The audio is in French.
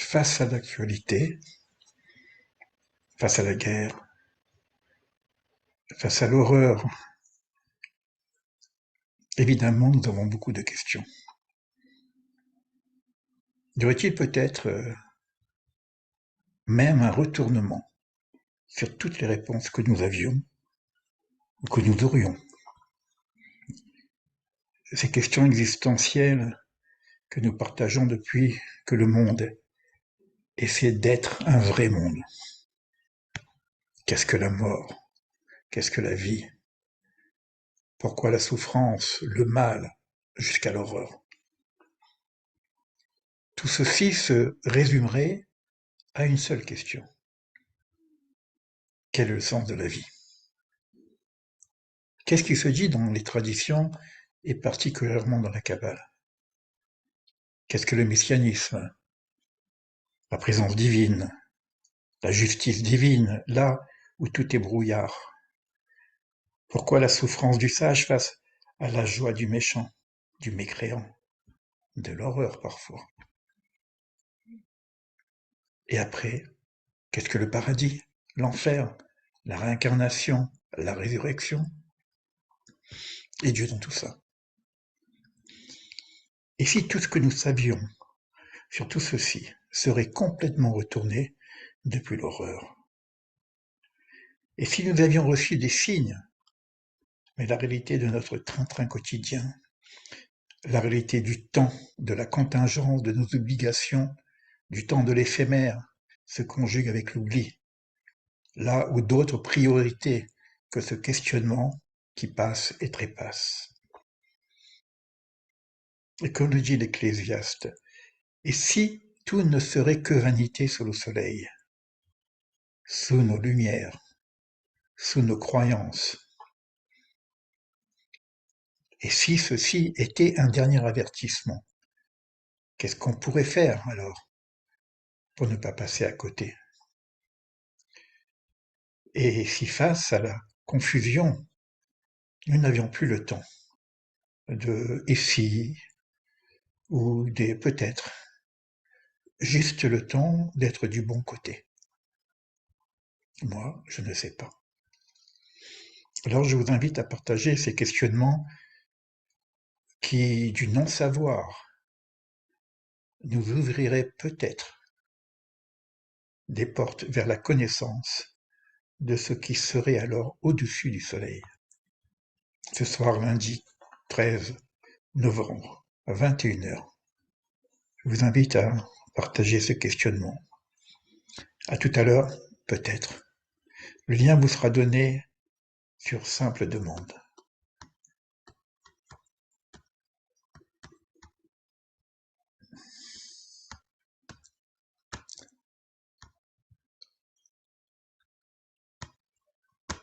Face à l'actualité, face à la guerre, face à l'horreur, évidemment, nous avons beaucoup de questions. Y aurait-il peut-être même un retournement sur toutes les réponses que nous avions ou que nous aurions? Ces questions existentielles que nous partageons depuis que le monde essaie d'être un vrai monde. Qu'est-ce que la mort? Qu'est-ce que la vie? Pourquoi la souffrance, le mal, jusqu'à l'horreur? Tout ceci se résumerait à une seule question. Quel est le sens de la vie? Qu'est-ce qui se dit dans les traditions et particulièrement dans la Kabbale? Qu'est-ce que le messianisme? La présence divine, la justice divine, là où tout est brouillard. Pourquoi la souffrance du sage face à la joie du méchant, du mécréant, de l'horreur parfois? Et après, qu'est-ce que le paradis, l'enfer, la réincarnation, la résurrection? Et Dieu dans tout ça? Et si tout ce que nous savions sur tout ceci serait complètement retourné depuis l'horreur? Et si nous avions reçu des signes, mais la réalité de notre train-train quotidien, la réalité du temps, de la contingence de nos obligations, du temps de l'éphémère, se conjugue avec l'oubli, là où d'autres priorités que ce questionnement qui passe et trépasse. Et comme le dit l'Ecclésiaste, et si tout ne serait que vanité sous le soleil, sous nos lumières, sous nos croyances, et si ceci était un dernier avertissement, qu'est-ce qu'on pourrait faire alors pour ne pas passer à côté? Et si face à la confusion, nous n'avions plus le temps de et si ou des peut-être, juste le temps d'être du bon côté? Moi, je ne sais pas. Alors je vous invite à partager ces questionnements qui, du non-savoir, nous ouvriraient peut-être des portes vers la connaissance de ce qui serait alors au-dessus du soleil. Ce soir, lundi 13 novembre, à 21h, je vous invite à partager ce questionnement. À tout à l'heure, peut-être. Le lien vous sera donné sur simple demande.